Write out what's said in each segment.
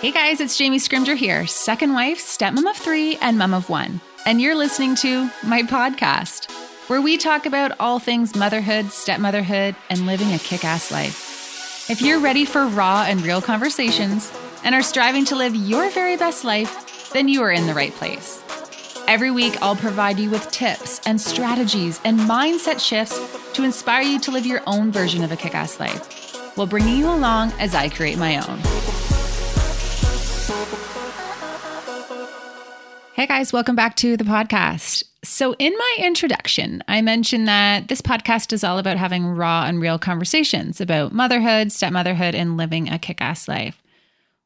Hey guys, it's Jamie Scrimger here, second wife, stepmom of 3, and mom of 1. And you're listening to my podcast, where we talk about all things motherhood, stepmotherhood, and living a kick-ass life. If you're ready for raw and real conversations and are striving to live your very best life, then you are in the right place. Every week, I'll provide you with tips and strategies and mindset shifts to inspire you to live your own version of a kick-ass life, while bringing you along as I create my own. Hey guys, welcome back to the podcast. So in my introduction, I mentioned that this podcast is all about having raw and real conversations about motherhood, stepmotherhood, and living a kick-ass life.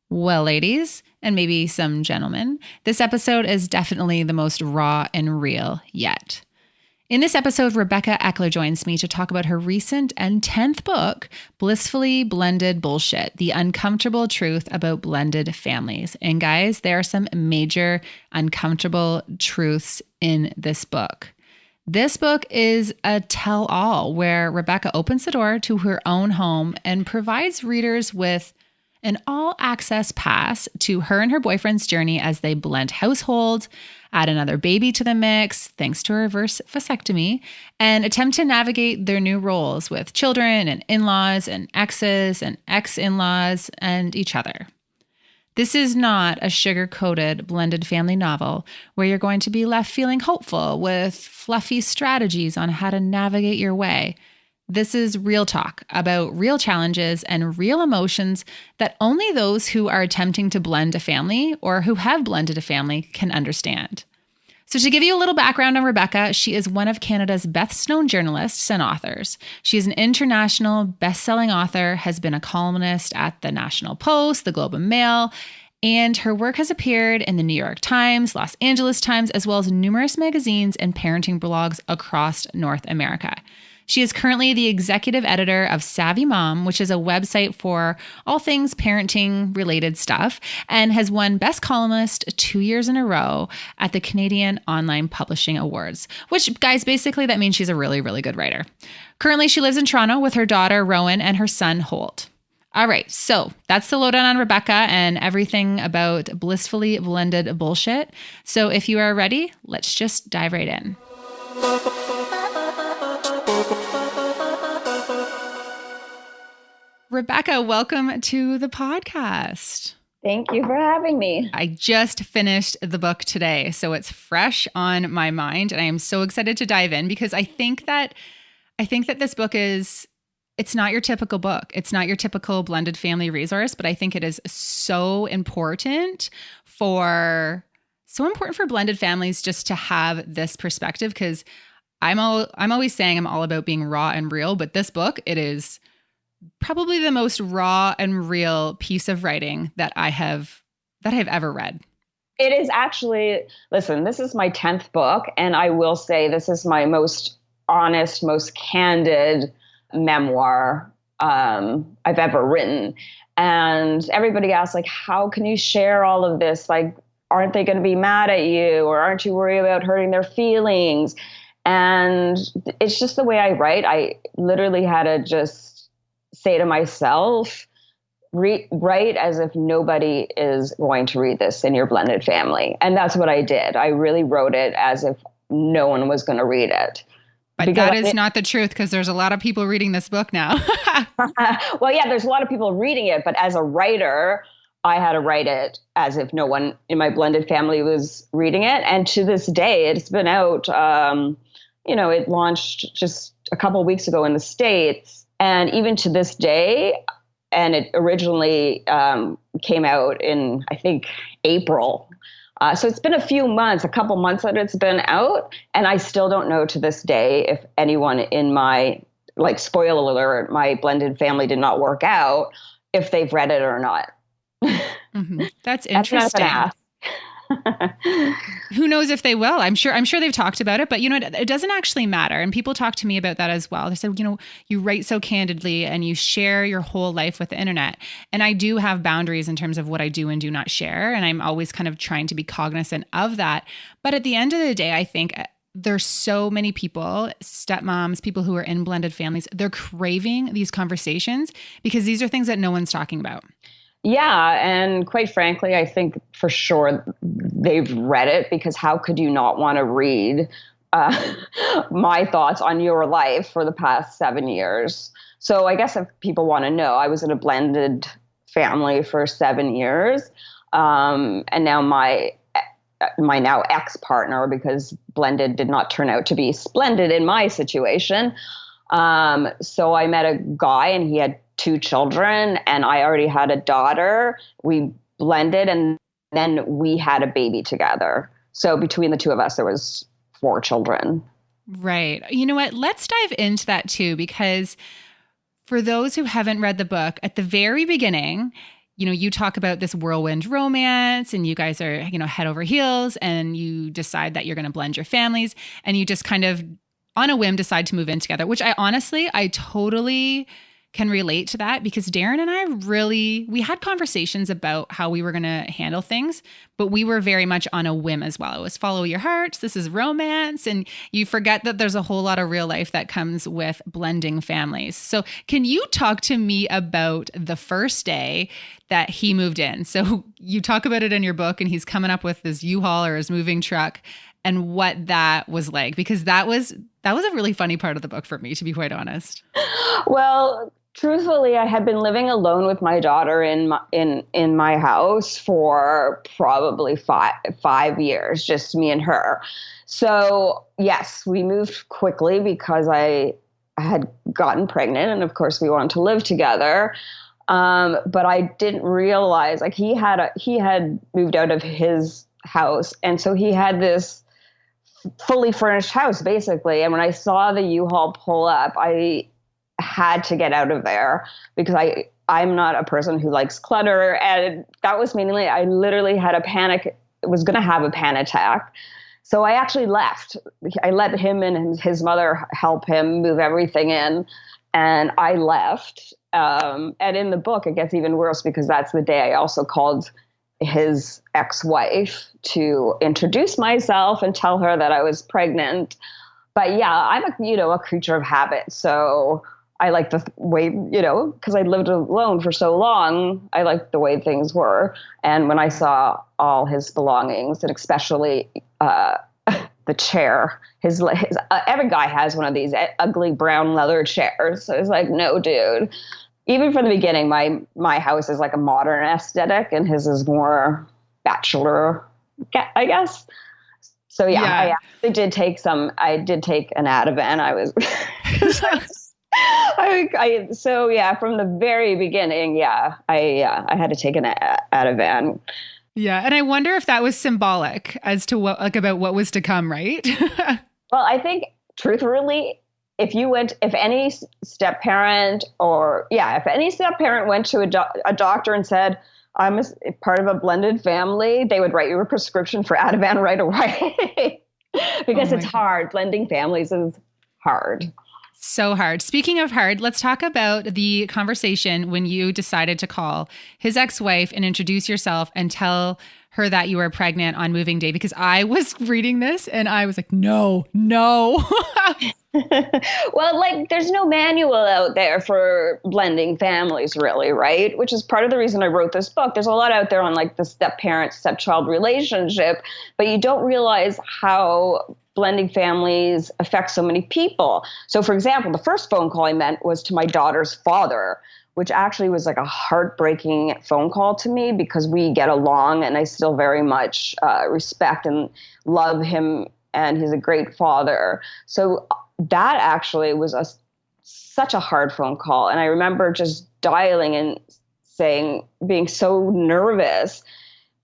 Well, ladies, and maybe some gentlemen, this episode is definitely the most raw and real yet. In this episode, Rebecca Eckler joins me to talk about her recent and 10th book, Blissfully Blended Bullshit, The Uncomfortable Truth About Blended Families. And guys, there are some major uncomfortable truths in this book. This book is a tell-all where Rebecca opens the door to her own home and provides readers with an all-access pass to her and her boyfriend's journey as they blend households, add another baby to the mix, thanks to a reverse vasectomy, and attempt to navigate their new roles with children and in-laws and exes and ex-in-laws and each other. This is not a sugar-coated blended family novel where you're going to be left feeling hopeful with fluffy strategies on how to navigate your way. This is real talk about real challenges and real emotions that only those who are attempting to blend a family or who have blended a family can understand. So to give you a little background on Rebecca, she is one of Canada's best-known journalists and authors. She is an international best-selling author, has been a columnist at the National Post, the Globe and Mail, and her work has appeared in the New York Times, Los Angeles Times, as well as numerous magazines and parenting blogs across North America. She is currently the executive editor of Savvy Mom, which is a website for all things parenting related stuff, and has won Best Columnist 2 years in a row at the Canadian Online Publishing Awards, which, guys, basically that means she's a really, really good writer. Currently, she lives in Toronto with her daughter, Rowan, and her son, Holt. All right, so that's the lowdown on Rebecca and everything about blissfully blended bullshit. So if you are ready, let's just dive right in. Rebecca, welcome to the podcast. Thank you for having me. I just finished the book today, so it's fresh on my mind, and I am so excited to dive in because I think that this book it's not your typical book. It's not your typical blended family resource, but I think it is so important for blended families just to have this perspective, because I'm always saying I'm all about being raw and real, but this book, it is probably the most raw and real piece of writing that I've ever read. It is actually, listen, this is my 10th book, and I will say this is my most honest, most candid memoir I've ever written. And everybody asks, like, how can you share all of this? Like, aren't they going to be mad at you? Or aren't you worried about hurting their feelings? And it's just the way I write. I literally had to just say to myself, write as if nobody is going to read this in your blended family. And that's what I did. I really wrote it as if no one was going to read it. But that is not the truth, because there's a lot of people reading this book now. Well, yeah, there's a lot of people reading it. But as a writer, I had to write it as if no one in my blended family was reading it. And to this day, it's been out, it launched just a couple of weeks ago in the States. And even to this day, and it originally came out in, I think, April. So it's been a couple months that it's been out. And I still don't know to this day if anyone in my, like, spoiler alert, my blended family did not work out, if they've read it or not. Mm-hmm. That's interesting. Who knows if they will? I'm sure they've talked about it, but it doesn't actually matter. And people talk to me about that as well. They say, you write so candidly and you share your whole life with the internet. And I do have boundaries in terms of what I do and do not share. And I'm always kind of trying to be cognizant of that. But at the end of the day, I think there's so many people, stepmoms, people who are in blended families, they're craving these conversations because these are things that no one's talking about. Yeah, and quite frankly, I think for sure they've read it, because how could you not want to read uh, my thoughts on your life for the past 7 years? So I guess if people want to know, I was in a blended family for 7 years, and now my now ex-partner, because blended did not turn out to be splendid in my situation. So I met a guy and he had two children and I already had a daughter. We blended and then we had a baby together. So between the two of us, there was four children. Right. You know what? Let's dive into that too, because for those who haven't read the book, at the very beginning, you talk about this whirlwind romance and you guys are, head over heels and you decide that you're going to blend your families and you just kind of on a whim decide to move in together, which I totally can relate to that because Darren and I we had conversations about how we were going to handle things, but we were very much on a whim as well. It was follow your hearts. This is romance. And you forget that there's a whole lot of real life that comes with blending families. So can you talk to me about the first day that he moved in? So you talk about it in your book and he's coming up with this U-Haul or his moving truck and what that was like, because that was a really funny part of the book for me, to be quite honest. Well, truthfully, I had been living alone with my daughter in my house for probably 5 years, just me and her. So yes, we moved quickly because I had gotten pregnant, and of course, we wanted to live together. But I didn't realize, like, he had moved out of his house, and so he had this fully furnished house basically. And when I saw the U-Haul pull up, I had to get out of there because I'm not a person who likes clutter. And that was mainly, I literally had was going to have a panic attack. So I actually left. I let him and his mother help him move everything in. And I left. And in the book, it gets even worse because that's the day I also called his ex-wife to introduce myself and tell her that I was pregnant. But yeah, I'm a creature of habit. So I like the way, because I lived alone for so long, I liked the way things were. And when I saw all his belongings, and especially the chair, his every guy has one of these ugly brown leather chairs. So I was like, no, dude. Even from the beginning, my house is like a modern aesthetic, and his is more bachelor, I guess. So yeah. I actually did take I did take an Ativan. I was, so yeah, from the very beginning, I had to take an Ativan. Yeah, and I wonder if that was symbolic as to about what was to come, right? Well, I think truthfully, if any step parent went to a doctor and said, I'm part of a blended family, they would write you a prescription for Ativan right away because it's hard. Blending families is hard. So hard. Speaking of hard, let's talk about the conversation when you decided to call his ex-wife and introduce yourself and tell her that you were pregnant on moving day, because I was reading this and I was like, no. Well, like, there's no manual out there for blending families, really, right? Which is part of the reason I wrote this book. There's a lot out there on like the step-parent, stepchild relationship, but you don't realize how blending families affect so many people. So, for example, the first phone call I meant was to my daughter's father, which actually was like a heartbreaking phone call to me because we get along and I still very much respect and love him, and he's a great father. So that actually was such a hard phone call. And I remember just dialing and being so nervous,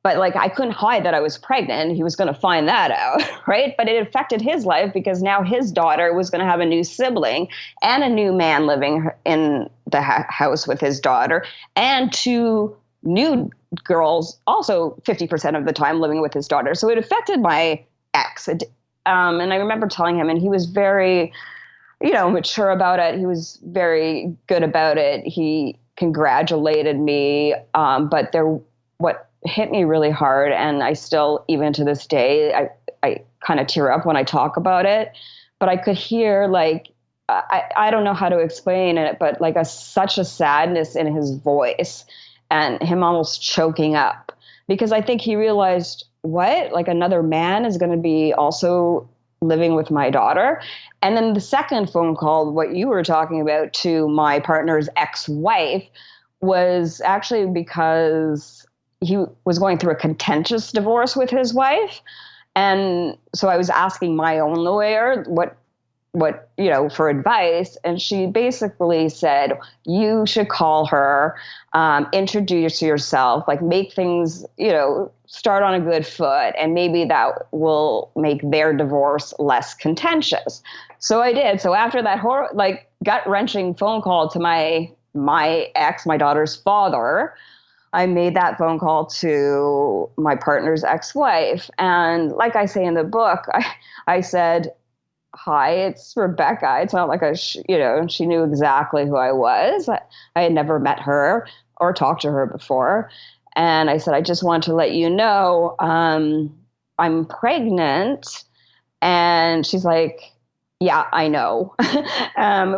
but like I couldn't hide that I was pregnant. He was going to find that out, right? But it affected his life because now his daughter was going to have a new sibling and a new man living in the house with his daughter, and two new girls also 50% of the time living with his daughter. So it affected my ex. And I remember telling him, and he was very, mature about it. He was very good about it. He congratulated me. But what hit me really hard, and I still, even to this day, I kind of tear up when I talk about it, but I could hear like, I don't know how to explain it, but like such a sadness in his voice. and him almost choking up, because I think he realized, what? Like another man is going to be also living with my daughter? And then the second phone call, what you were talking about, to my partner's ex-wife, was actually because he was going through a contentious divorce with his wife. And so I was asking my own lawyer what for advice. And she basically said, you should call her, introduce yourself, like make things, start on a good foot. And maybe that will make their divorce less contentious. So I did. So after that gut wrenching phone call to my ex, my daughter's father, I made that phone call to my partner's ex-wife. And like I say in the book, I said, hi, it's Rebecca. It's not like she knew exactly who I was. I had never met her or talked to her before. And I said, I just want to let you know, I'm pregnant. And she's like, yeah, I know.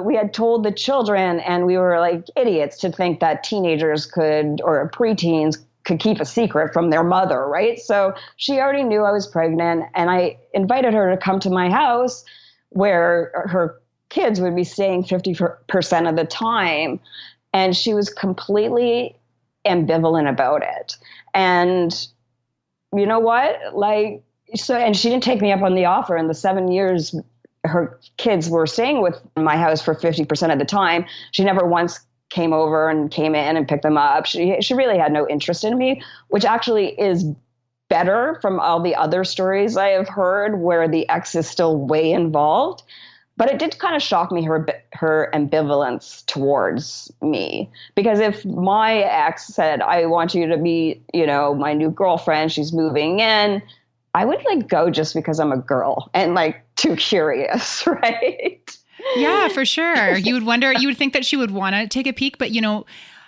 We had told the children, and we were like idiots to think that teenagers or preteens could keep a secret from their mother, right? So she already knew I was pregnant, and I invited her to come to my house where her kids would be staying 50% of the time. And she was completely ambivalent about it. And you know what? And she didn't take me up on the offer. In the 7 years her kids were staying with my house for 50% of the time, she never once came over and came in and picked them up. She really had no interest in me, which actually is better from all the other stories I have heard where the ex is still way involved. But it did kind of shock me, her ambivalence towards me. Because if my ex said, I want you to be, my new girlfriend, she's moving in, I would go just because I'm a girl and too curious, right? Yeah, for sure. You would think that she would want to take a peek, but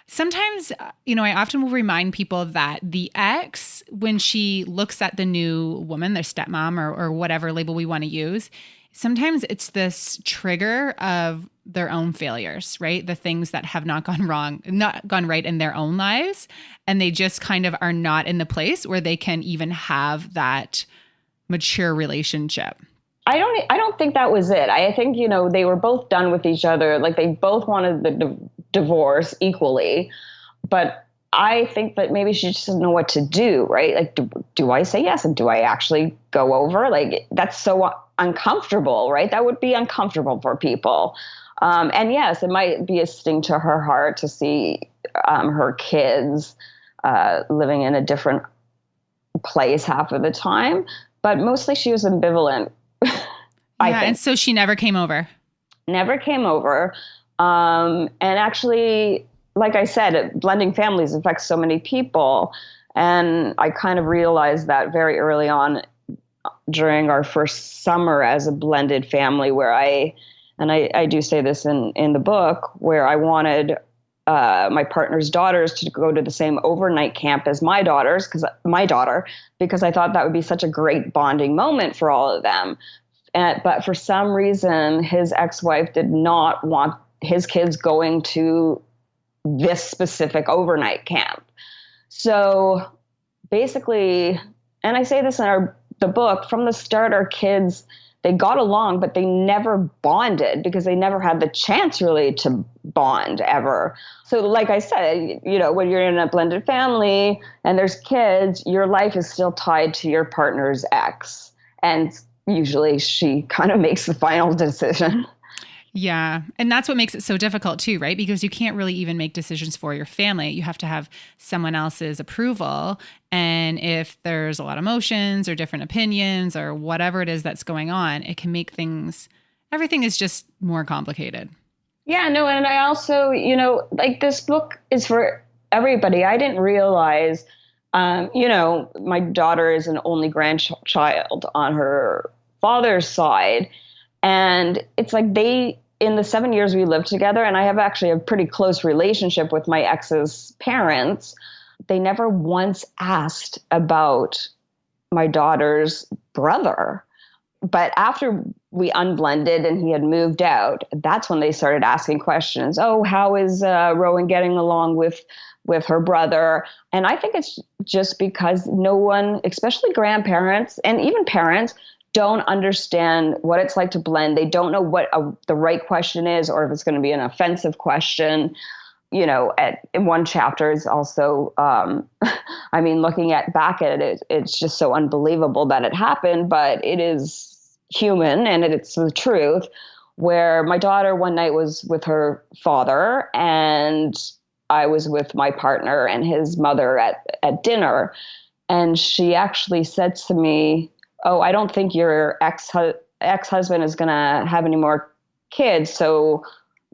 sometimes, I often will remind people that the ex, when she looks at the new woman, their stepmom or whatever label we want to use, sometimes it's this trigger of their own failures, right? The things that have not gone right in their own lives. And they just kind of are not in the place where they can even have that mature relationship. I don't think that was it. I think, they were both done with each other. They both wanted the divorce equally, but I think that maybe she just didn't know what to do, right? Do I say yes? And do I actually go over? That's so uncomfortable, right? That would be uncomfortable for people. And yes, it might be a sting to her heart to see her kids living in a different place half of the time, but mostly she was ambivalent. Yeah, and so she never came over. Never came over. And actually, like I said, blending families affects so many people. And I kind of realized that very early on during our first summer as a blended family, where I do say this in the book, where I wanted my partner's daughters to go to the same overnight camp as my daughter, because I thought that would be such a great bonding moment for all of them. But for some reason, his ex-wife did not want his kids going to this specific overnight camp. So basically, and I say this in the book, from the start, our kids, they got along, but they never bonded because they never had the chance really to bond ever. So like I said, when you're in a blended family and there's kids, your life is still tied to your partner's ex. And usually she kind of makes the final decision. Yeah. And that's what makes it so difficult too, right? Because you can't really even make decisions for your family. You have to have someone else's approval. And if there's a lot of emotions or different opinions or whatever it is that's going on, it can make everything is just more complicated. Yeah, no. And I also, this book is for everybody. I didn't realize, my daughter is an only grandchild on her father's side. And it's in the 7 years we lived together, and I have actually a pretty close relationship with my ex's parents, they never once asked about my daughter's brother. But after we unblended and he had moved out, that's when they started asking questions. Oh, how is Rowan getting along with with her brother. And I think it's just because no one, especially grandparents and even parents, don't understand what it's like to blend. They don't know what the right question is, or if it's going to be an offensive question. In one chapter is also, I mean, looking back at it, it's just so unbelievable that it happened, but it is human and it's the truth. Where my daughter one night was with her father and I was with my partner and his mother at dinner. And she actually said to me, "Oh, I don't think your ex-husband is going to have any more kids. So,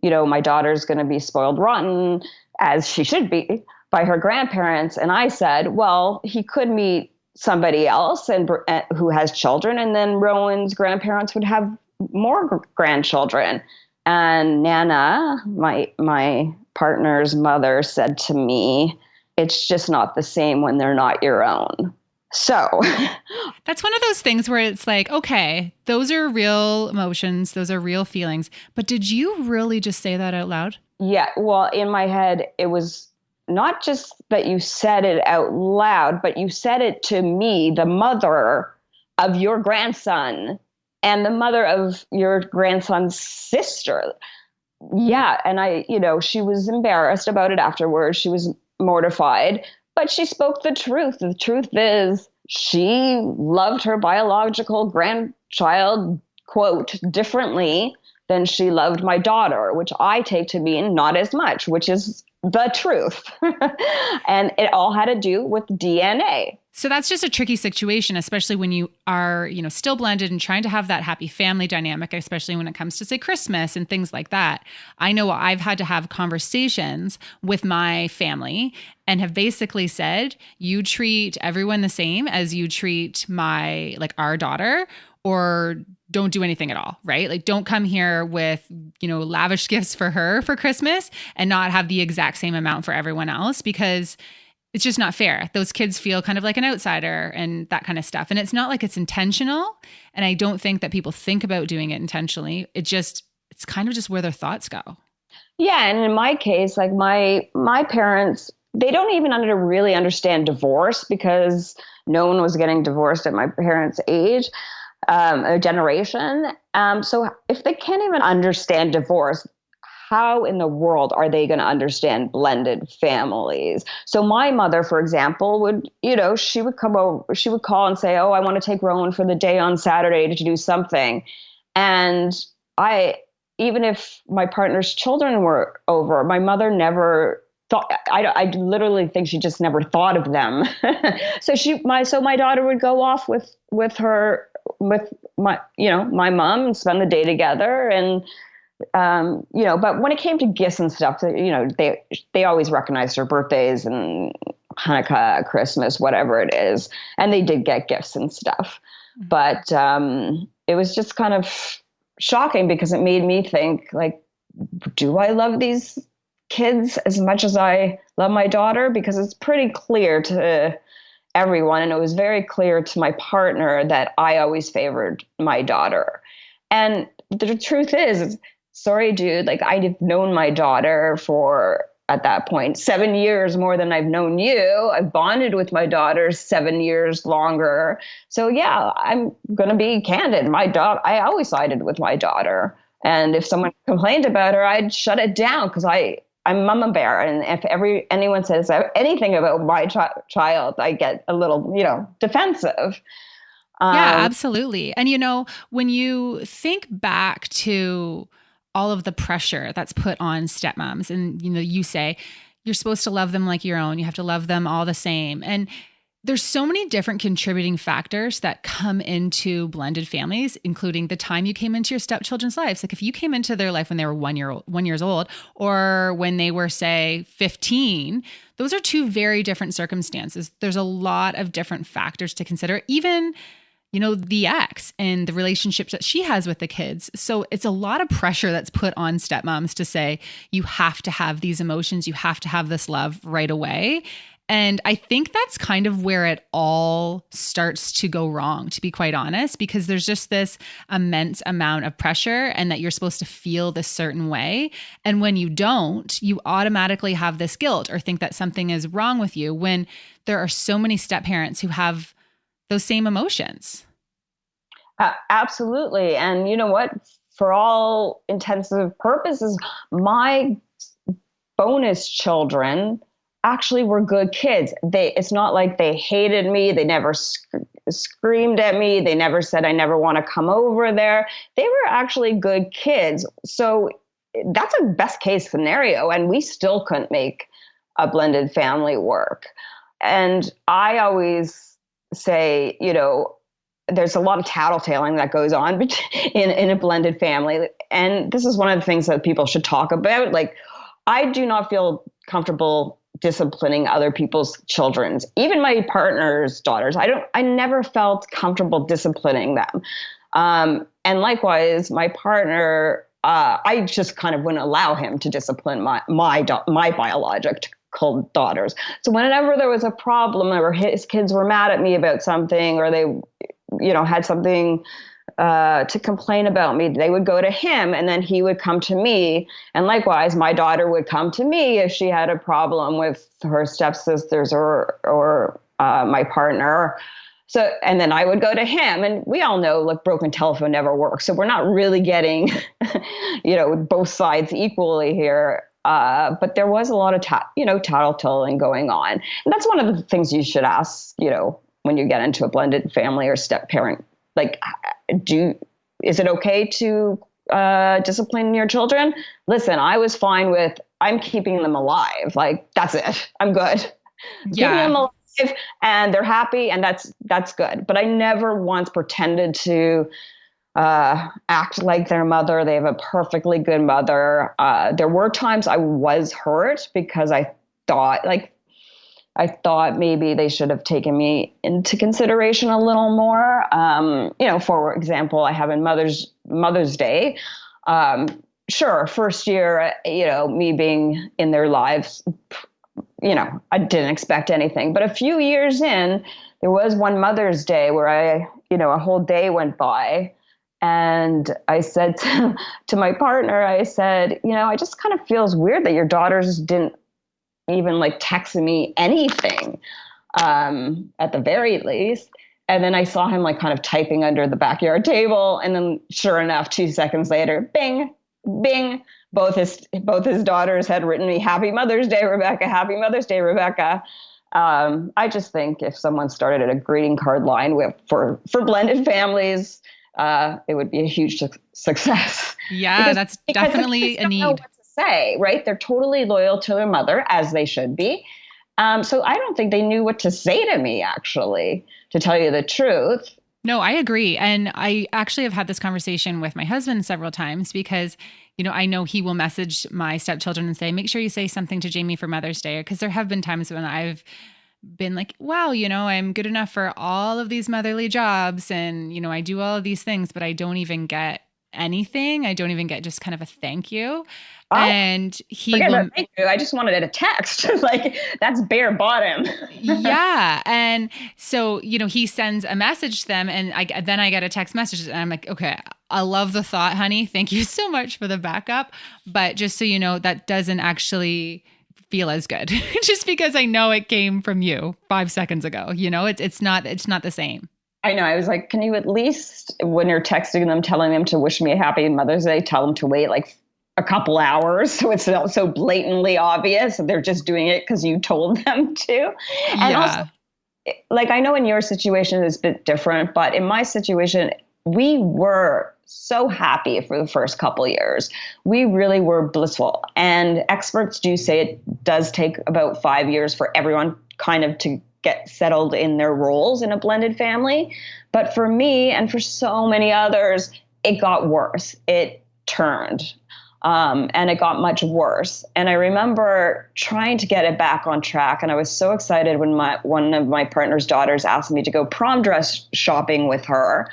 my daughter's going to be spoiled rotten, as she should be, by her grandparents." And I said, well, he could meet somebody else and who has children, and then Rowan's grandparents would have more grandchildren. And Nana, my partner's mother, said to me, "It's just not the same when they're not your own." So that's one of those things where it's like, okay, those are real emotions. Those are real feelings. But did you really just say that out loud? Yeah. Well, in my head, it was not just that you said it out loud, but you said it to me, the mother of your grandson and the mother of your grandson's sister. Yeah. And she was embarrassed about it afterwards. She was mortified, but she spoke the truth. The truth is she loved her biological grandchild, quote, differently than she loved my daughter, which I take to mean not as much, which is the truth. And it all had to do with DNA. So that's just a tricky situation, especially when you are, still blended and trying to have that happy family dynamic, especially when it comes to, say, Christmas and things like that. I know I've had to have conversations with my family and have basically said, you treat everyone the same as you treat our daughter, or don't do anything at all, right? Like, don't come here with, lavish gifts for her for Christmas and not have the exact same amount for everyone else, because it's just not fair. Those kids feel kind of like an outsider and that kind of stuff. And it's not like it's intentional. And I don't think that people think about doing it intentionally. It's kind of just where their thoughts go. Yeah. And in my case, like my parents, they don't even really understand divorce, because no one was getting divorced at my parents' age, a generation. So if they can't even understand divorce, how in the world are they going to understand blended families? So my mother, for example, would, she would come over, she would call and say, "Oh, I want to take Rowan for the day on Saturday to do something." And even if my partner's children were over, my mother never thought, I literally think she just never thought of them. So my daughter would go off with my mom and spend the day together. And but when it came to gifts and stuff, they always recognized her birthdays and Hanukkah, Christmas, whatever it is. And they did get gifts and stuff. But it was just kind of shocking, because it made me think, like, do I love these kids as much as I love my daughter? Because it's pretty clear to everyone, and it was very clear to my partner, that I always favored my daughter. And the truth is, sorry, dude, like, I've known my daughter for, at that point, 7 years more than I've known you. I've bonded with my daughter 7 years longer. So yeah, I'm going to be candid. I always sided with my daughter. And if someone complained about her, I'd shut it down, because I'm mama bear. And if anyone says anything about my child, I get a little, defensive. Yeah, absolutely. And, when you think back to all of the pressure that's put on stepmoms, and, you say you're supposed to love them like your own, you have to love them all the same. And there's so many different contributing factors that come into blended families, including the time you came into your stepchildren's lives. Like, if you came into their life when they were 1 years old, or when they were, say, 15, those are two very different circumstances. There's a lot of different factors to consider, even the ex and the relationships that she has with the kids. So it's a lot of pressure that's put on stepmoms to say, you have to have these emotions, you have to have this love right away. And I think that's kind of where it all starts to go wrong, to be quite honest, because there's just this immense amount of pressure and that you're supposed to feel this certain way. And when you don't, you automatically have this guilt or think that something is wrong with you when there are so many step parents who have those same emotions. Absolutely. And you know what? For all intensive purposes, my bonus children actually were good kids. It's not like they hated me. They never screamed at me. They never said, I never want to come over there. They were actually good kids. So that's a best case scenario. And we still couldn't make a blended family work. And I always say, there's a lot of tattletaling that goes on in a blended family. And this is one of the things that people should talk about. Like, I do not feel comfortable disciplining other people's children's, even my partner's daughters. I never felt comfortable disciplining them. And likewise, my partner, I just kind of wouldn't allow him to discipline my biological daughters. So whenever there was a problem or his kids were mad at me about something, or they, had something to complain about me, they would go to him, and then he would come to me. And likewise, my daughter would come to me if she had a problem with her stepsisters or my partner. So, and then I would go to him, and we all know, like, broken telephone never works. So we're not really getting, both sides equally here. But there was a lot of tattletelling going on. And that's one of the things you should ask, when you get into a blended family or step parent. Like, is it okay to discipline your children? Listen, I was fine with, I'm keeping them alive. Like, that's it. I'm good. Yeah. Keeping them alive and they're happy, and that's good. But I never once pretended to act like their mother. They have a perfectly good mother. There were times I was hurt because I thought maybe they should have taken me into consideration a little more. For example, I have in Mother's Day. Sure, first year, me being in their lives, I didn't expect anything. But a few years in, there was one Mother's Day where a whole day went by. And I said to my partner, I said, I just kind of feels weird that your daughters didn't even text me anything, at the very least. And then I saw him kind of typing under the backyard table. And then sure enough, 2 seconds later, bing, bing, both his daughters had written me, Happy Mother's Day, Rebecca. Happy Mother's Day, Rebecca. I just think if someone started a greeting card line for blended families, it would be a huge success. Yeah, that's definitely a need. Say, right? They're totally loyal to their mother, as they should be. So I don't think they knew what to say to me, actually, to tell you the truth. No, I agree. And I actually have had this conversation with my husband several times because, I know he will message my stepchildren and say, make sure you say something to Jamie for Mother's Day. Because there have been times when I've been like, wow, I'm good enough for all of these motherly jobs. And, I do all of these things, but I don't even get anything. I don't even get just kind of a thank you. Oh, and he will, thank you. I just wanted a text. That's bare bottom. Yeah. And so, he sends a message to them, and then I get a text message, and I'm like, okay, I love the thought, honey. Thank you so much for the backup. But just so you know, that doesn't actually feel as good just because I know it came from you 5 seconds ago. It's not the same. I know. I was like, can you at least, when you're texting them, telling them to wish me a happy Mother's Day, tell them to wait a couple hours so it's not so blatantly obvious that they're just doing it because you told them to. And also, I know in your situation it's a bit different, but in my situation, we were so happy for the first couple years. We really were blissful. And experts do say it does take about 5 years for everyone kind of to get settled in their roles in a blended family. But for me and for so many others, it got worse. It turned. And it got much worse. And I remember trying to get it back on track. And I was so excited when one of my partner's daughters asked me to go prom dress shopping with her.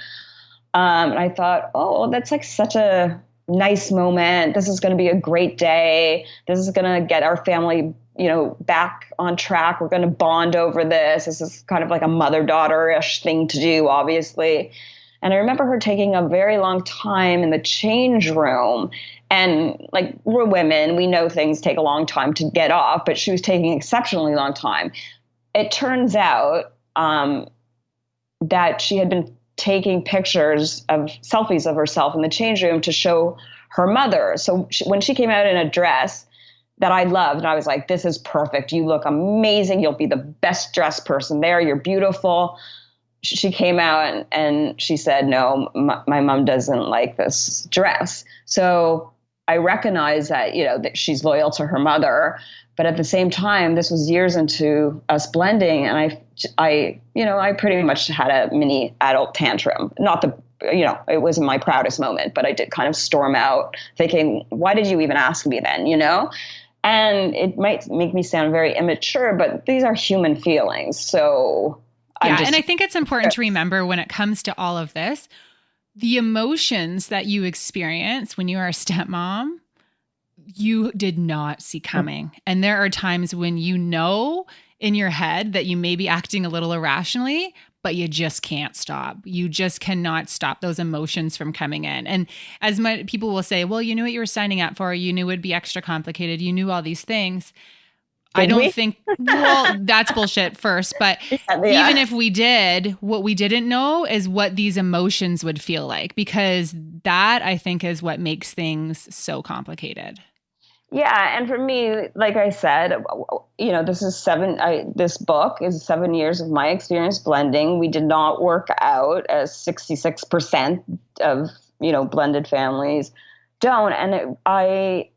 And I thought, oh, that's such a nice moment. This is going to be a great day. This is going to get our family, back on track. We're going to bond over this. This is kind of like a mother-daughter-ish thing to do, obviously. And I remember her taking a very long time in the change room. And like, we're women, we know things take a long time to get off, but she was taking an exceptionally long time. It turns out that she had been taking selfies of herself in the change room to show her mother. So when she came out in a dress that I loved, and I was like, this is perfect. You look amazing. You'll be the best dressed person there. You're beautiful. She came out and she said, no, my mom doesn't like this dress. So I recognize that, that she's loyal to her mother. But at the same time, this was years into us blending. And I pretty much had a mini adult tantrum. Not it wasn't my proudest moment, but I did kind of storm out thinking, why did you even ask me then, And it might make me sound very immature, but these are human feelings. So and I think it's important to remember when it comes to all of this, the emotions that you experience when you are a stepmom, you did not see coming. And there are times when in your head that you may be acting a little irrationally, but you just can't stop. You just cannot stop those emotions from coming in. And as much people will say, well, you knew what you were signing up for. You knew it would be extra complicated. You knew all these things. I don't think, well, that's bullshit first. But even if we did, what we didn't know is what these emotions would feel like, because that, I think, is what makes things so complicated. Yeah. And for me, like I said, this book is 7 years of my experience blending. We did not work out, as 66% of, blended families don't. And I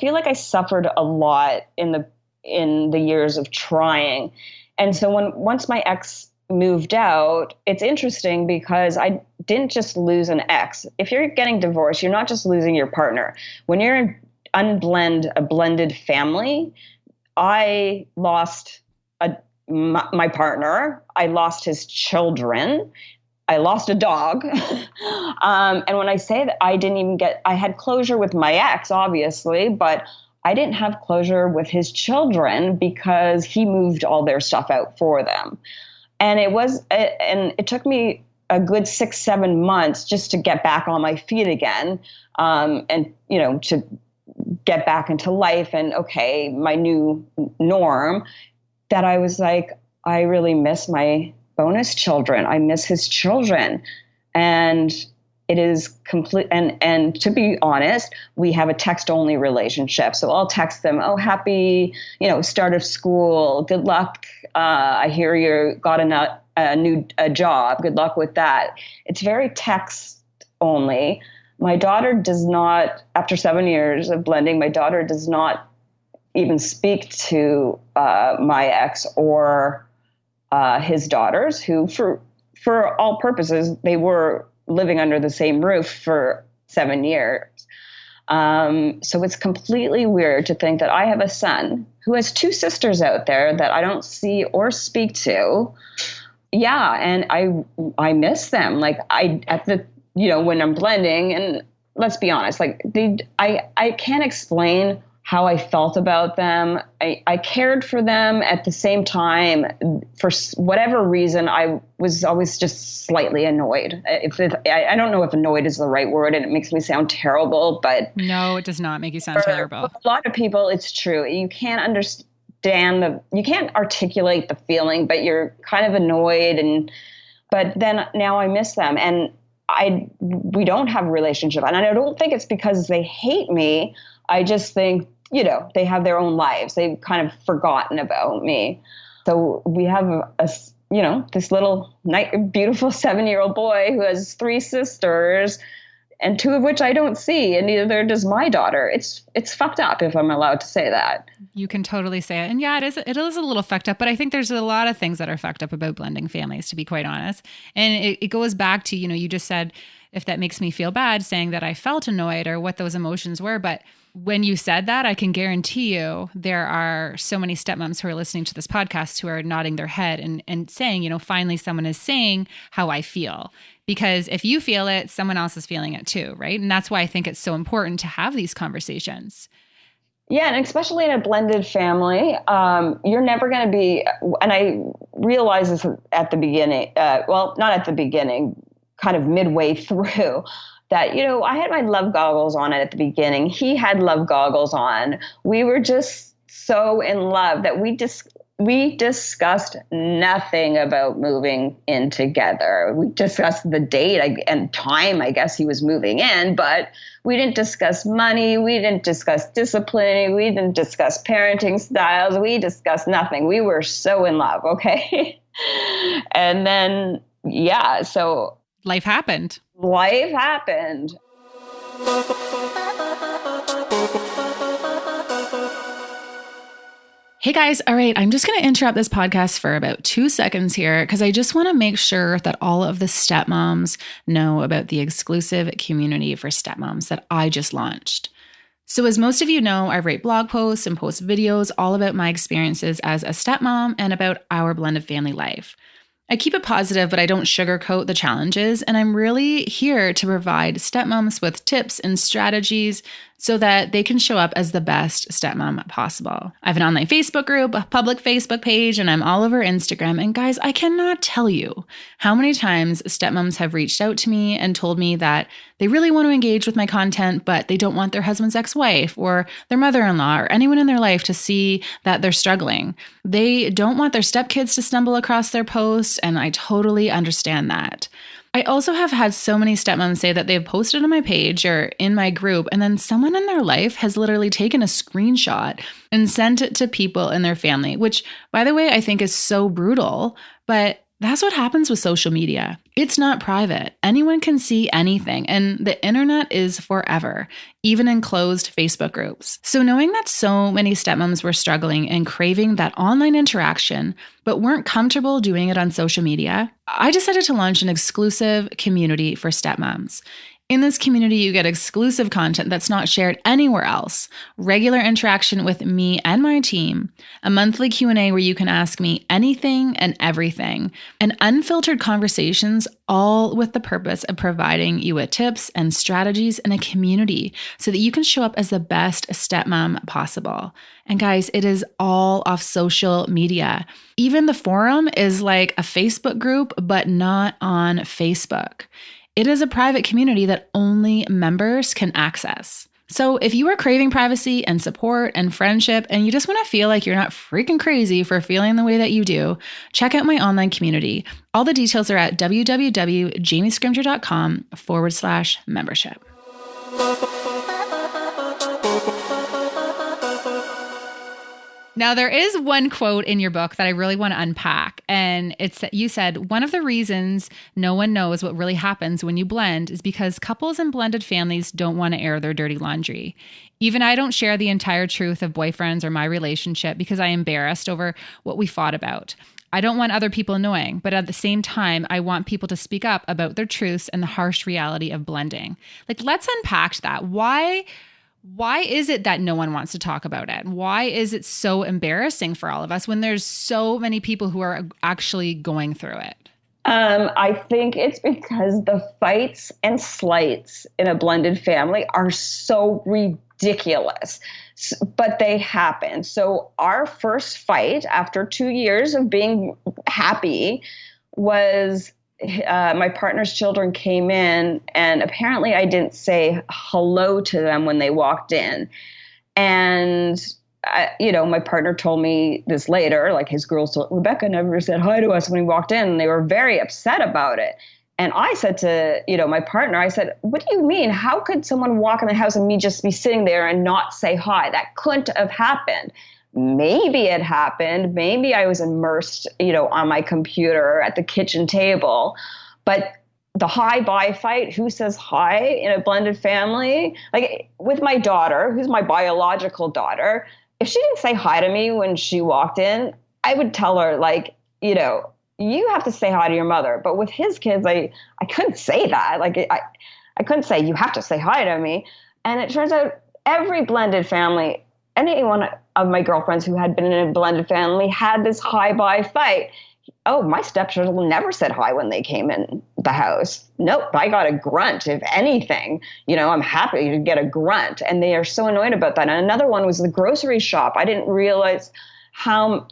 feel like I suffered a lot in the years of trying. And so once my ex moved out, it's interesting because I didn't just lose an ex. If you're getting divorced, you're not just losing your partner. When you're a blended family, I lost my partner. I lost his children. I lost a dog. And when I say that, I had closure with my ex, obviously, but I didn't have closure with his children because he moved all their stuff out for them. And it took me a good 6-7 months just to get back on my feet again. And to get back into life and, okay, my new norm, that I was like, I really miss my bonus children. I miss his children. And it is complete. And to be honest, we have a text only relationship. So I'll text them, oh, happy, start of school. Good luck. I hear you got a new job. Good luck with that. It's very text only. My daughter does not, after 7 years of blending, my daughter does not even speak to my ex or his daughters, who for all purposes, they were living under the same roof for 7 years. So it's completely weird to think that I have a son who has 2 sisters out there that I don't see or speak to. Yeah. And I miss them. Like when I'm blending, and let's be honest, like I can't explain how I felt about them. I cared for them. At the same time, for whatever reason, I was always just slightly annoyed. I don't know if annoyed is the right word, and it makes me sound terrible, but no, it does not make you sound terrible. For a lot of people, it's true. You can't understand you can't articulate the feeling, but you're kind of annoyed. But then now I miss them, and we don't have a relationship. And I don't think it's because they hate me. I just think, they have their own lives. They've kind of forgotten about me. So we have this little beautiful 7-year-old boy who has 3 sisters, and 2 of which I don't see, and neither does my daughter. It's fucked up, if I'm allowed to say that. You can totally say it. And yeah, it is a little fucked up, but I think there's a lot of things that are fucked up about blending families, to be quite honest. And it goes back to, you just said, if that makes me feel bad, saying that I felt annoyed or what those emotions were. But when you said that, I can guarantee you there are so many stepmoms who are listening to this podcast who are nodding their head and saying, finally someone is saying how I feel. Because if you feel it, someone else is feeling it too, right? And that's why I think it's so important to have these conversations. Yeah, and especially in a blended family, you're never going to be. And I realized this at the beginning. Well, not at the beginning, kind of midway through. That I had my love goggles on at the beginning. He had love goggles on. We were just so in love that we discussed nothing about moving in together. We discussed the date and time, I guess he was moving in, but we didn't discuss money. We didn't discuss discipline. We didn't discuss parenting styles. We discussed nothing. We were so in love, okay? And then, yeah, so Life happened. Life happened. Hey guys, all right, I'm just going to interrupt this podcast for about 2 seconds here because I just want to make sure that all of the stepmoms know about the exclusive community for stepmoms that I just launched. So as most of you know, I write blog posts and post videos all about my experiences as a stepmom and about our blended family life. I keep it positive, but I don't sugarcoat the challenges, and I'm really here to provide stepmoms with tips and strategies so that they can show up as the best stepmom possible. I have an online Facebook group, a public Facebook page, and I'm all over Instagram. And guys, I cannot tell you how many times stepmoms have reached out to me and told me that they really want to engage with my content, but they don't want their husband's ex-wife or their mother-in-law or anyone in their life to see that they're struggling. They don't want their stepkids to stumble across their posts, and I totally understand that. I also have had so many stepmoms say that they've posted on my page or in my group, and then someone in their life has literally taken a screenshot and sent it to people in their family, which, by the way, I think is so brutal, but that's what happens with social media. It's not private. Anyone can see anything, and the internet is forever, even in closed Facebook groups. So knowing that so many stepmoms were struggling and craving that online interaction, but weren't comfortable doing it on social media, I decided to launch an exclusive community for stepmoms. In this community, you get exclusive content that's not shared anywhere else, regular interaction with me and my team, a monthly Q&A where you can ask me anything and everything, and unfiltered conversations, all with the purpose of providing you with tips and strategies and a community so that you can show up as the best stepmom possible. And guys, it is all off social media. Even the forum is like a Facebook group, but not on Facebook. It is a private community that only members can access. So if you are craving privacy and support and friendship, and you just want to feel like you're not freaking crazy for feeling the way that you do, check out my online community. All the details are at www.jamiescrimger.com/membership. Now, there is one quote in your book that I really want to unpack. And it's that you said, one of the reasons no one knows what really happens when you blend is because couples and blended families don't want to air their dirty laundry. Even I don't share the entire truth of boyfriends or my relationship because I'm embarrassed over what we fought about. I don't want other people knowing, but at the same time, I want people to speak up about their truths and the harsh reality of blending. Like, let's unpack that. Why is it that no one wants to talk about it? Why is it so embarrassing for all of us when there's so many people who are actually going through it? I think it's because the fights and slights in a blended family are so ridiculous, but they happen. So our first fight after 2 years of being happy was my partner's children came in, and apparently I didn't say hello to them when they walked in. And, my partner told me this later, like his girls told, Rebecca never said hi to us when he walked in, and they were very upset about it. And I said to, my partner, I said, what do you mean? How could someone walk in the house and me just be sitting there and not say hi? That couldn't have happened. Maybe it happened. Maybe I was immersed, on my computer at the kitchen table. But the hi-bye fight, who says hi in a blended family? Like with my daughter, who's my biological daughter, if she didn't say hi to me when she walked in, I would tell her, like, you have to say hi to your mother. But with his kids, I couldn't say that. Like I couldn't say, you have to say hi to me. And it turns out every blended family, any one of my girlfriends who had been in a blended family had this hi-bye fight. oh, my stepchildren never said hi when they came in the house. Nope, I got a grunt. If anything, I'm happy to get a grunt. And they are so annoyed about that. And another one was the grocery shop. I didn't realize how,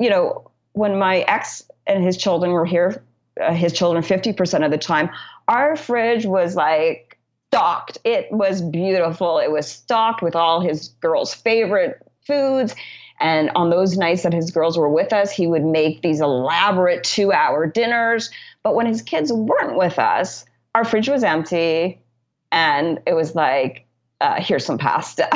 when my ex and his children were here, his children 50% of the time, our fridge was like stocked. It was beautiful. It was stocked with all his girls' favorite foods. And on those nights that his girls were with us, he would make these elaborate 2-hour dinners. But when his kids weren't with us, our fridge was empty. And it was like, here's some pasta.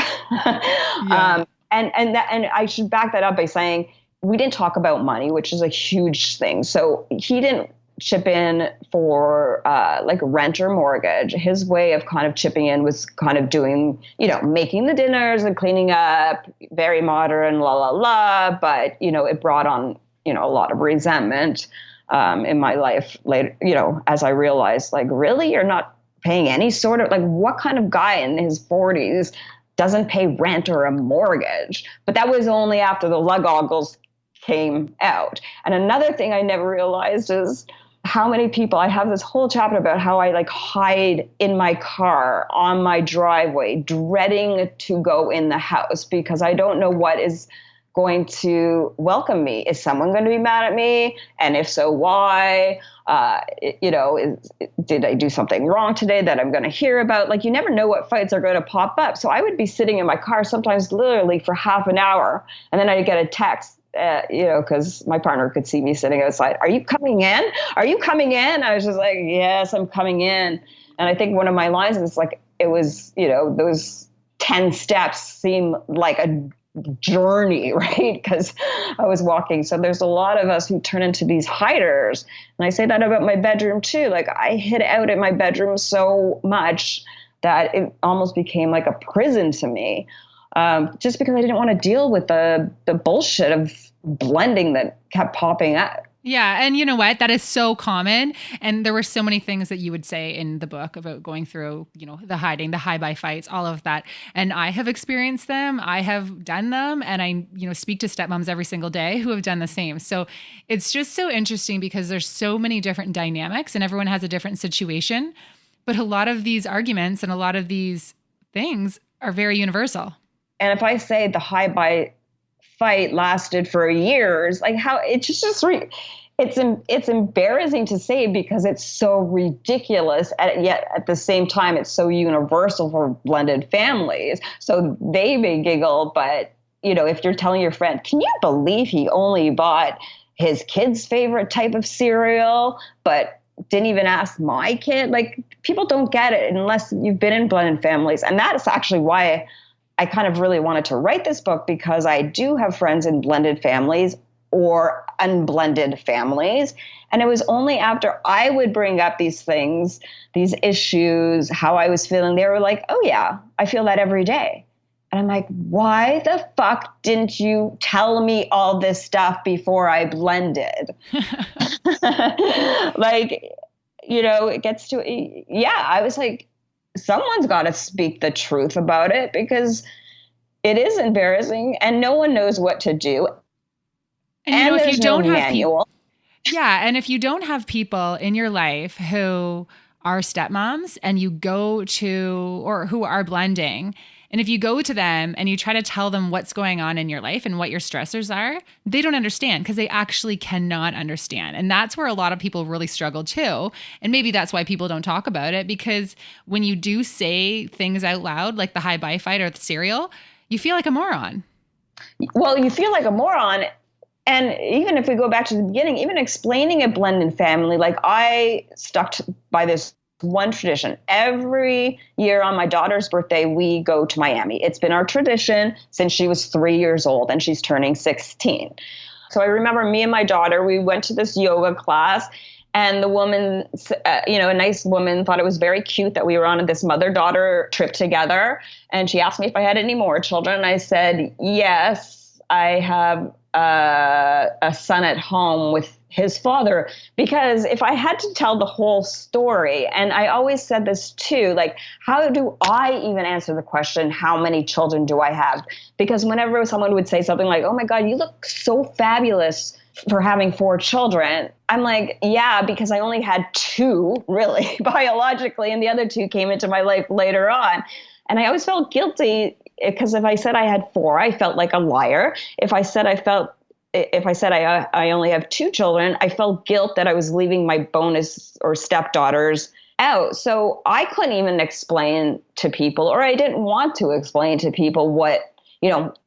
Yeah. And I should back that up by saying we didn't talk about money, which is a huge thing. So he didn't chip in for like rent or mortgage. His way of kind of chipping in was kind of doing, making the dinners and cleaning up, very modern, la, la, la. But, it brought on, a lot of resentment in my life later, as I realized, like, really, you're not paying any sort of, like, what kind of guy in his 40s doesn't pay rent or a mortgage? But that was only after the lug goggles came out. And another thing I never realized is how many people, I have this whole chapter about how I like hide in my car on my driveway, dreading to go in the house because I don't know what is going to welcome me. Is someone going to be mad at me? And if so, why? Did I do something wrong today that I'm going to hear about? Like, you never know what fights are going to pop up. So I would be sitting in my car sometimes literally for half an hour. And then I'd get a text, because my partner could see me sitting outside. Are you coming in? Are you coming in? I was just like, yes, I'm coming in. And I think one of my lines is like, it was, those 10 steps seem like a journey, right? Because I was walking. So there's a lot of us who turn into these hiders. And I say that about my bedroom too. Like, I hid out in my bedroom so much that it almost became like a prison to me. Just because I didn't want to deal with the bullshit of blending that kept popping up. Yeah. And you know what? That is so common. And there were so many things that you would say in the book about going through, the hiding, the high-by fights, all of that. And I have experienced them. I have done them. And I, speak to stepmoms every single day who have done the same. So it's just so interesting because there's so many different dynamics and everyone has a different situation. But a lot of these arguments and a lot of these things are very universal. And if I say the high-by fight lasted for years, like how it's embarrassing to say because it's so ridiculous, yet at the same time it's so universal for blended families. So they may giggle, but if you're telling your friend, can you believe he only bought his kid's favorite type of cereal, but didn't even ask my kid? Like, people don't get it unless you've been in blended families. And that is actually why I kind of really wanted to write this book, because I do have friends in blended families or unblended families. And it was only after I would bring up these things, these issues, how I was feeling, they were like, oh yeah, I feel that every day. And I'm like, why the fuck didn't you tell me all this stuff before I blended? Like, it gets to, yeah, I was like, someone's got to speak the truth about it because it is embarrassing and no one knows what to do. And if you don't have people, and if you don't have people in your life who are stepmoms and you go to, or who are blending, and if you go to them and you try to tell them what's going on in your life and what your stressors are, they don't understand because they actually cannot understand. And that's where a lot of people really struggle too. And maybe that's why people don't talk about it, because when you do say things out loud, like the high-by fight or the cereal, you feel like a moron. Well, you feel like a moron. And even if we go back to the beginning, even explaining a blended family, like I stuck by this one tradition. Every year on my daughter's birthday, we go to Miami. It's been our tradition since she was 3 years old and she's turning 16. So I remember me and my daughter, we went to this yoga class and the woman, a nice woman, thought it was very cute that we were on this mother-daughter trip together. And she asked me if I had any more children. And I said, yes. I have a son at home with his father, because if I had to tell the whole story, and I always said this too, like, how do I even answer the question, how many children do I have? Because whenever someone would say something like, oh my God, you look so fabulous for having 4 children, I'm like, yeah, because I only had 2 really biologically, and the other 2 came into my life later on. And I always felt guilty because if I said I had 4, I felt like a liar. If I said I only have 2 children, I felt guilt that I was leaving my bonus or stepdaughters out. So I couldn't even explain to people, or I didn't want to explain to people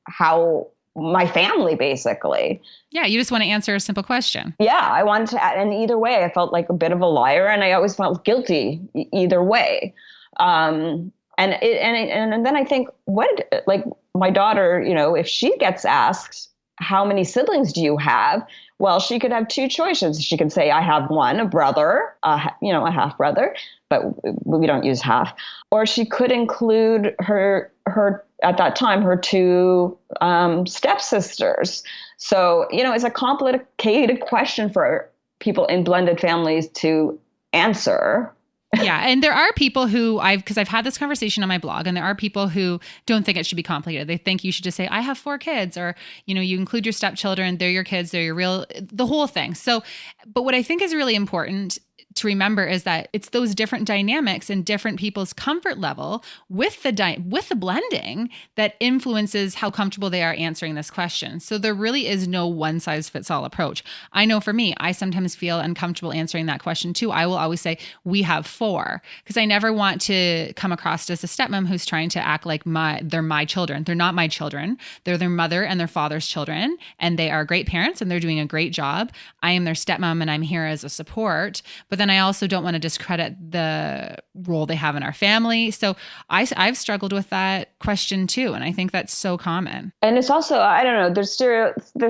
how my family basically. Yeah, you just want to answer a simple question. Yeah, I wanted to, and either way, I felt like a bit of a liar, and I always felt guilty either way. And then I think, my daughter, like, if she gets asked, how many siblings do you have? Well, she could have 2 choices. She could say, I have one, a brother, a half brother, but we don't use half. Or she could include her at that time, her 2 stepsisters. So, it's a complicated question for people in blended families to answer. Yeah. And there are people who because I've had this conversation on my blog, and there are people who don't think it should be complicated. They think you should just say, I have 4 kids, or, you include your stepchildren, they're your kids, they're your the whole thing. So, but what I think is really important to remember is that it's those different dynamics and different people's comfort level with the blending that influences how comfortable they are answering this question. So there really is no one size fits all approach. I know for me, I sometimes feel uncomfortable answering that question too. I will always say, we have 4, because I never want to come across as a stepmom who's trying to act like they're my children. They're not my children. They're their mother and their father's children, and they are great parents and they're doing a great job. I am their stepmom and I'm here as a support. But then I also don't want to discredit the role they have in our family. So I've struggled with that question too. And I think that's so common. And it's also, I don't know, there's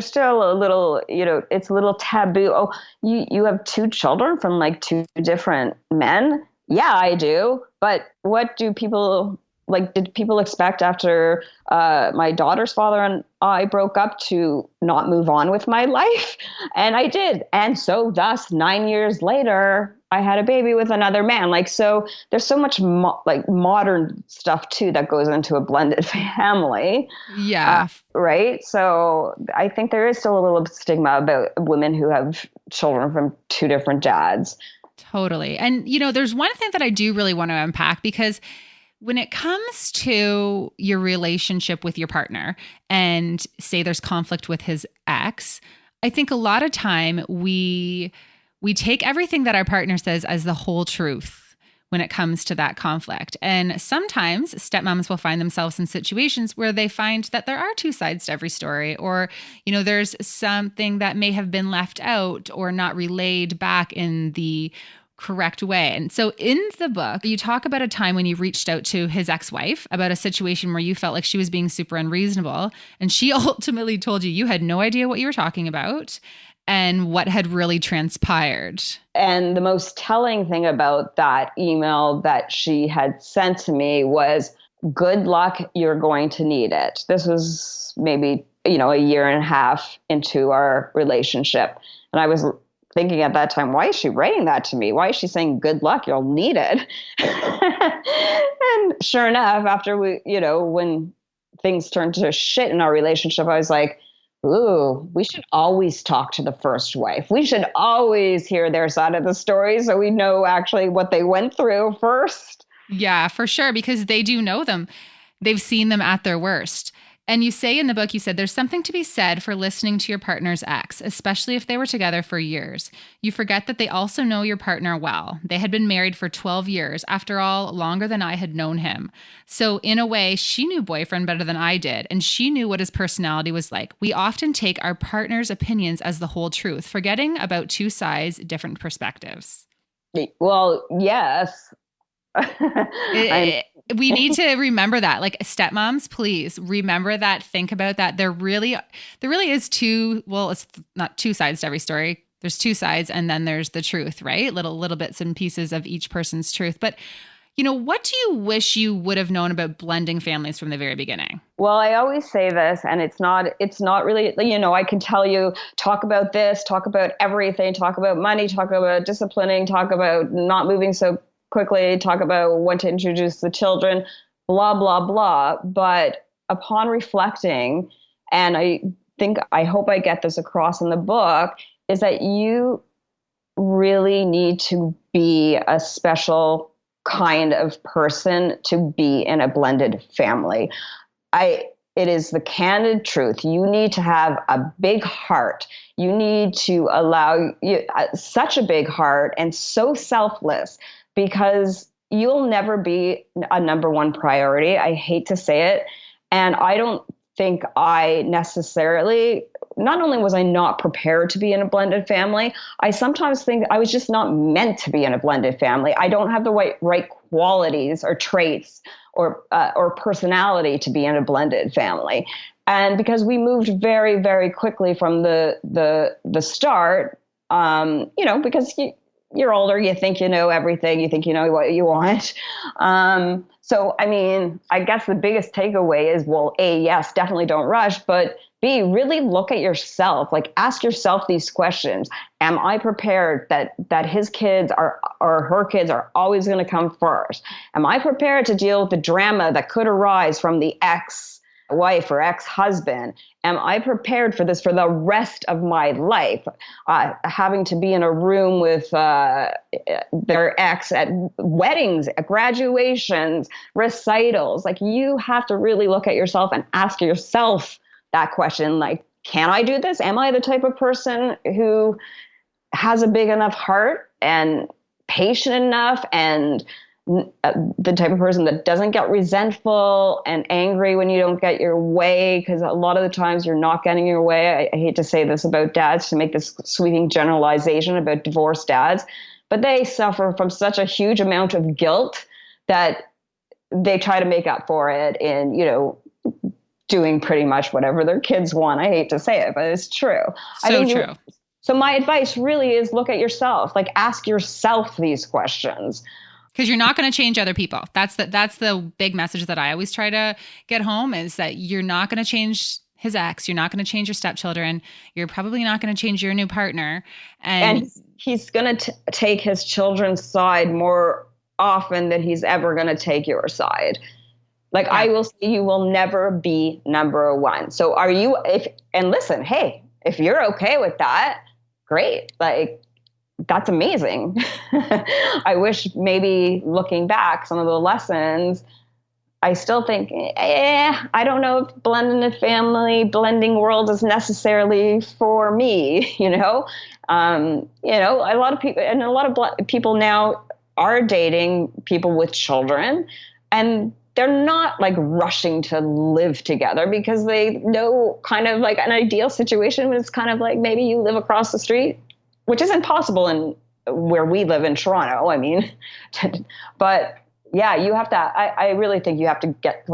still a little, it's a little taboo. Oh, you have 2 children from like 2 different men? Yeah, I do. But what do people did people expect after my daughter's father and I broke up to not move on with my life? And I did. And so thus 9 years later, I had a baby with another man. So there's so much modern stuff too that goes into a blended family. Yeah. Right. So I think there is still a little stigma about women who have children from 2 different dads. Totally. And, there's one thing that I do really want to unpack, because when it comes to your relationship with your partner and say there's conflict with his ex, I think a lot of time we take everything that our partner says as the whole truth when it comes to that conflict. And sometimes stepmoms will find themselves in situations where they find that there are 2 sides to every story, or, there's something that may have been left out or not relayed back in the correct way. And so in the book, you talk about a time when you reached out to his ex-wife about a situation where you felt like she was being super unreasonable. And she ultimately told you had no idea what you were talking about and what had really transpired. And the most telling thing about that email that she had sent to me was, good luck, you're going to need it. This was maybe, a year and a half into our relationship. And I was thinking at that time, why is she writing that to me? Why is she saying, good luck, you'll need it? And sure enough, after when things turned to shit in our relationship, I was like, ooh, we should always talk to the first wife. We should always hear their side of the story so we know actually what they went through first. Yeah, for sure, because they do know them. They've seen them at their worst. And you say in the book, you said, there's something to be said for listening to your partner's ex, especially if they were together for years. You forget that they also know your partner well. They had been married for 12 years, after all, longer than I had known him. So in a way, she knew boyfriend better than I did, and she knew what his personality was like. We often take our partner's opinions as the whole truth, forgetting about 2 sides, different perspectives. Well, yes. We need to remember that. Like, stepmoms, please remember that. Think about that. There really is 2. Well, it's not 2 sides to every story. There's 2 sides, and then there's the truth, right? Little bits and pieces of each person's truth. But What do you wish you would have known about blending families from the very beginning? Well, I always say this, and it's not really, I can tell you, talk about this, talk about everything, talk about money, talk about disciplining, talk about not moving so quickly, talk about when to introduce the children, blah, blah, blah. But upon reflecting, and I hope I get this across in the book, is that you really need to be a special kind of person to be in a blended family. It is the candid truth. You need to have a big heart. You need to allow such a big heart and so selfless, because you'll never be a number one priority. I hate to say it. And I don't think I necessarily, not only was I not prepared to be in a blended family, I sometimes think I was just not meant to be in a blended family. I don't have the right qualities or traits or personality to be in a blended family. And because we moved very, very quickly from the start, because you're older, you think you know everything, you think you know what you want. So, I mean, I guess the biggest takeaway is, well, A, yes, definitely don't rush, but B, really look at yourself. Like, ask yourself these questions. Am I prepared that his kids or her kids are always going to come first? Am I prepared to deal with the drama that could arise from the ex-wife or ex-husband? Am I prepared for this for the rest of my life? Having to be in a room with their ex at weddings, at graduations, recitals. Like, you have to really look at yourself and ask yourself that question. Like, can I do this? Am I the type of person who has a big enough heart and patient enough, and the type of person that doesn't get resentful and angry when you don't get your way? Because a lot of the times you're not getting your way. I hate to say this about dads, to make this sweeping generalization about divorced dads, but they suffer from such a huge amount of guilt that they try to make up for it in, doing pretty much whatever their kids want. I hate to say it, but it's true. So true. So my advice really is, look at yourself. Like, ask yourself these questions. Because you're not going to change other people. That's the big message that I always try to get home, is that you're not going to change his ex. You're not going to change your stepchildren. You're probably not going to change your new partner. And he's going to take his children's side more often than he's ever going to take your side. Like, yeah. I will say, you will never be number one. So listen, hey, if you're okay with that, great. Like, that's amazing. I wish, maybe looking back, some of the lessons, I still think, I don't know if blending world is necessarily for me, a lot of people, and a lot of people now are dating people with children, and they're not like rushing to live together, because they know kind of like an ideal situation is kind of like, maybe you live across the street, which isn't possible in where we live in Toronto. I mean, but yeah, you have to, I really think you have to get,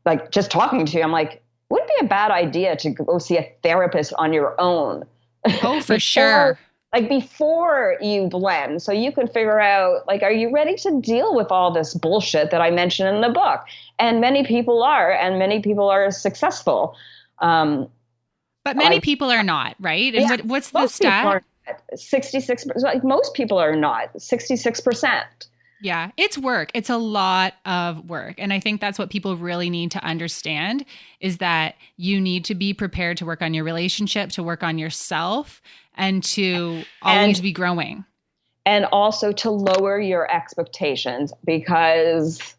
like, just talking to you, I'm like, wouldn't it be a bad idea to go see a therapist on your own? Oh, for sure. Like, before you blend, so you can figure out, like, are you ready to deal with all this bullshit that I mentioned in the book? And many people are successful. But many people are not, right? And yeah, what's the stat? 66%. Like, most people are not. 66%. Yeah, it's work. It's a lot of work. And I think that's what people really need to understand, is that you need to be prepared to work on your relationship, to work on yourself, and to always be growing. And also to lower your expectations, because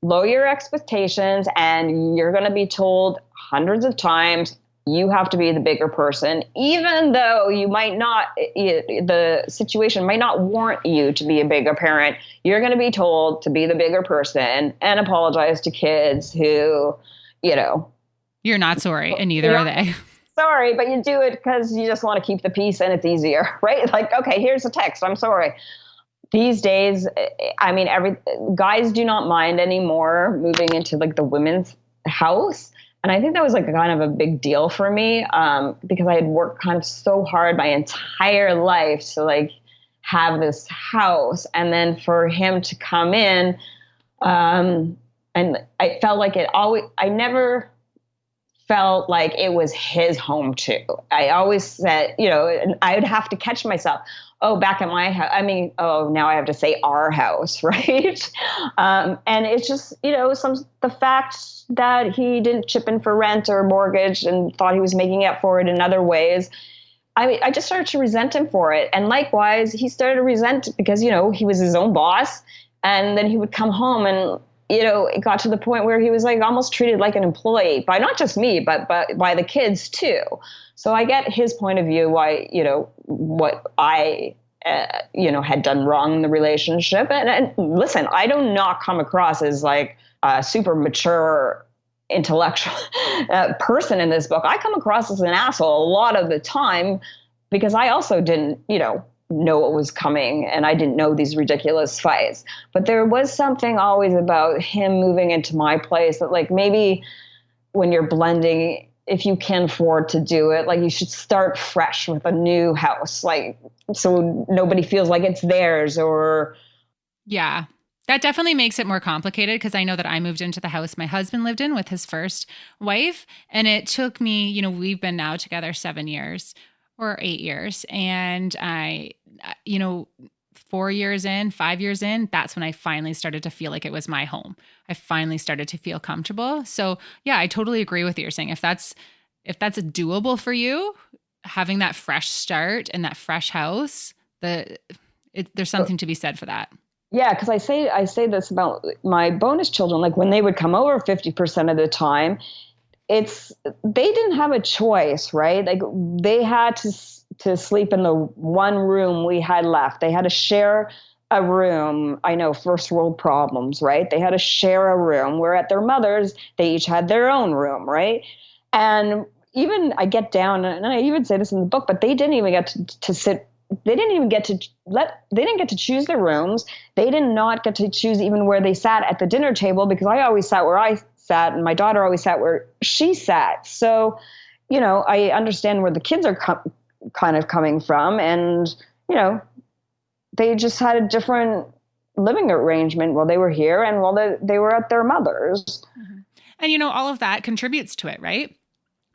lower your expectations and you're going to be told hundreds of times, you have to be the bigger person, even though you might not, the situation might not warrant you to be a bigger parent. You're going to be told to be the bigger person and apologize to kids who, you're not sorry, and neither are they. Sorry, but you do it because you just want to keep the peace and it's easier, right? Like, okay, here's a text. I'm sorry. These days, I mean, guys do not mind anymore moving into like the women's house. And I think that was like kind of a big deal for me, because I had worked kind of so hard my entire life to like have this house. And then for him to come in, and I felt like I never felt like it was his home too. I always said, and I would have to catch myself. Oh, back at my house. I mean, now I have to say our house, right? And it's just, the fact that he didn't chip in for rent or mortgage and thought he was making up for it in other ways. I just started to resent him for it. And likewise, he started to resent it because, he was his own boss. And then he would come home and, it got to the point where he was like almost treated like an employee by not just me, but by the kids too. So I get his point of view, why, what I, had done wrong in the relationship. And listen, I do not come across as like a super mature intellectual person in this book. I come across as an asshole a lot of the time because I also didn't, know what was coming and I didn't know these ridiculous fights. But there was something always about him moving into my place that like maybe when you're blending, if you can afford to do it, like you should start fresh with a new house, like so nobody feels like it's theirs or. Yeah. That definitely makes it more complicated because I know that I moved into the house my husband lived in with his first wife. And it took me, we've been now together 7 years or 8 years. And 4 years in, 5 years in, that's when I finally started to feel like it was my home. I finally started to feel comfortable. So yeah, I totally agree with what you're saying. If that's doable for you, having that fresh start and that fresh house, there's something to be said for that. Yeah, because I say this about my bonus children, like when they would come over 50% of the time, they didn't have a choice, right? Like they had to sleep in the one room we had left. They had to share a room. I know, first world problems, right? They had to share a room, where at their mother's, they each had their own room, right? And even I get down, and I even say this in the book, but they didn't even get to sit. They didn't get to choose their rooms. They did not get to choose even where they sat at the dinner table, because I always sat where I sat and my daughter always sat where she sat. So, I understand where the kids are kind of coming from, and, they just had a different living arrangement while they were here and while they were at their mother's. Mm-hmm. And, all of that contributes to it, right?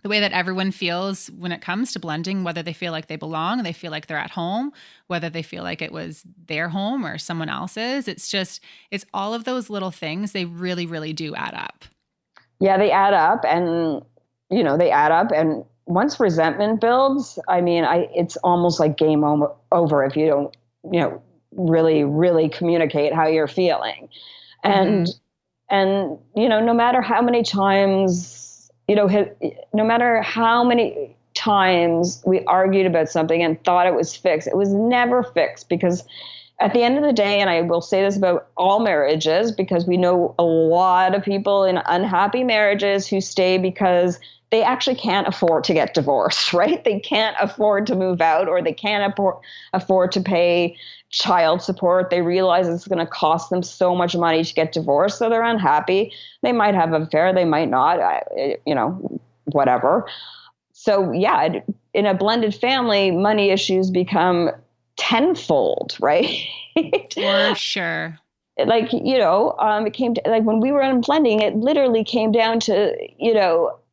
The way that everyone feels when it comes to blending, whether they feel like they belong, they feel like they're at home, whether they feel like it was their home or someone else's. It's all of those little things. They really, really do add up. Yeah, they add up and, and once resentment builds, it's almost like game over if you don't, really, really communicate how you're feeling. And, no matter how many times, no matter how many times we argued about something and thought it was fixed, it was never fixed, because at the end of the day, and I will say this about all marriages, because we know a lot of people in unhappy marriages who stay because they actually can't afford to get divorced, right? They can't afford to move out, or they can't afford to pay child support. They realize it's going to cost them so much money to get divorced, so they're unhappy. They might have an affair, they might not, whatever. So yeah, in a blended family, money issues become tenfold, right? For sure. It came to, like, when we were in blending, it literally came down to,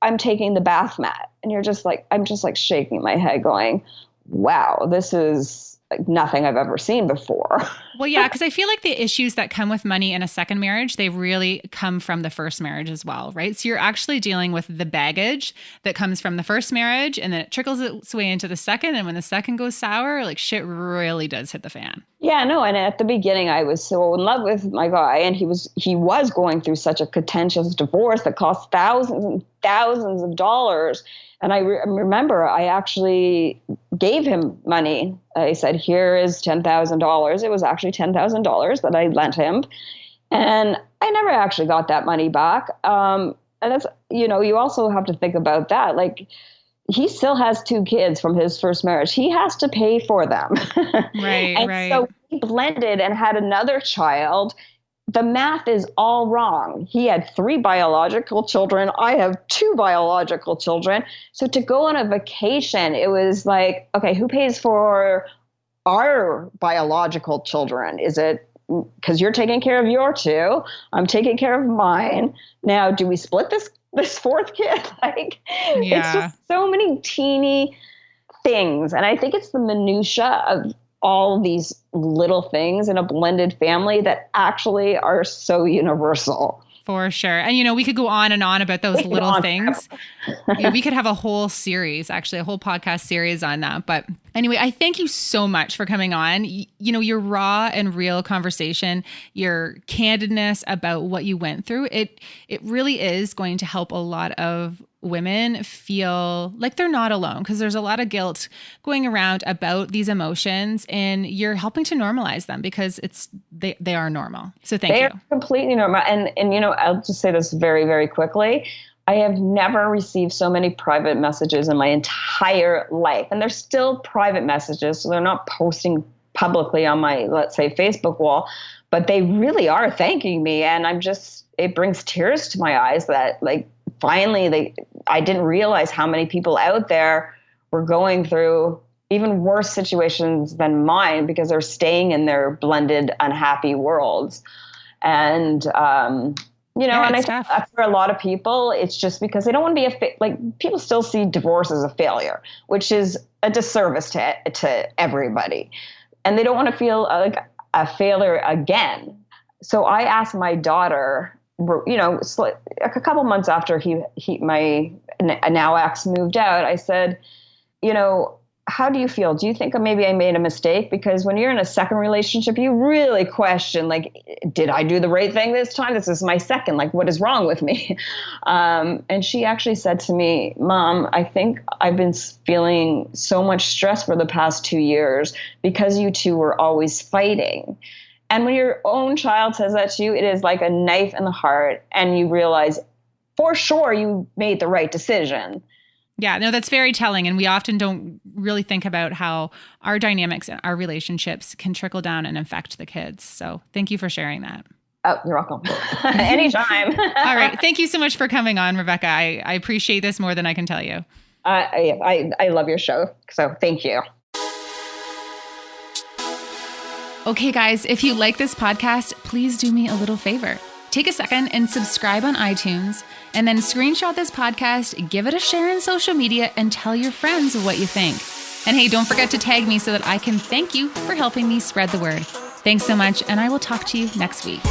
I'm taking the bath mat, and I'm just like shaking my head going, wow, this is like nothing I've ever seen before. Well, yeah, because I feel like the issues that come with money in a second marriage, they really come from the first marriage as well, right? So you're actually dealing with the baggage that comes from the first marriage, and then it trickles its way into the second. And when the second goes sour, like shit really does hit the fan. Yeah, no. And at the beginning, I was so in love with my guy, and he was going through such a contentious divorce that cost thousands and thousands of dollars. And I remember I actually gave him money. I said, here is $10,000. It was actually $10,000 that I lent him. And I never actually got that money back. And that's, you also have to think about that. Like, he still has 2 kids from his first marriage. He has to pay for them. Right, and right. So he blended and had another child. The math is all wrong. He had 3 biological children. I have 2 biological children. So to go on a vacation, it was like, okay, who pays for our biological children? Is it because you're taking care of your two, I'm taking care of mine. Now, do we split this fourth kid? Like, it's just so many teeny things. And I think it's the minutia of all these little things in a blended family that actually are so universal. For sure. And, we could go on and on about those little things. We could have a whole series, actually, a whole podcast series on that. But anyway, I thank you so much for coming on. Your raw and real conversation, your candidness about what you went through, it really is going to help a lot of women feel like they're not alone, because there's a lot of guilt going around about these emotions, and you're helping to normalize them because they are normal. So thank you. They are completely normal. And I'll just say this very, very quickly. I have never received so many private messages in my entire life. And they're still private messages, so they're not posting publicly on my, let's say, Facebook wall, but they really are thanking me. And it brings tears to my eyes that, like, finally, I didn't realize how many people out there were going through even worse situations than mine because they're staying in their blended, unhappy worlds. And, and I think for a lot of people, it's just because they don't want to be people still see divorce as a failure, which is a disservice to everybody. And they don't want to feel like a failure again. So I asked my daughter, a couple months after my now ex moved out, I said, how do you feel? Do you think maybe I made a mistake? Because when you're in a second relationship, you really question, like, did I do the right thing this time? This is my second. Like, what is wrong with me? And she actually said to me, Mom, I think I've been feeling so much stress for the past 2 years because you two were always fighting. And when your own child says that to you, it is like a knife in the heart. And you realize for sure you made the right decision. Yeah, no, that's very telling. And we often don't really think about how our dynamics and our relationships can trickle down and affect the kids. So thank you for sharing that. Oh, you're welcome. Anytime. All right. Thank you so much for coming on, Rebecca. I appreciate this more than I can tell you. I love your show. So thank you. Okay, guys, if you like this podcast, please do me a little favor. Take a second and subscribe on iTunes, and then screenshot this podcast, give it a share in social media, and tell your friends what you think. And hey, don't forget to tag me so that I can thank you for helping me spread the word. Thanks so much, and I will talk to you next week.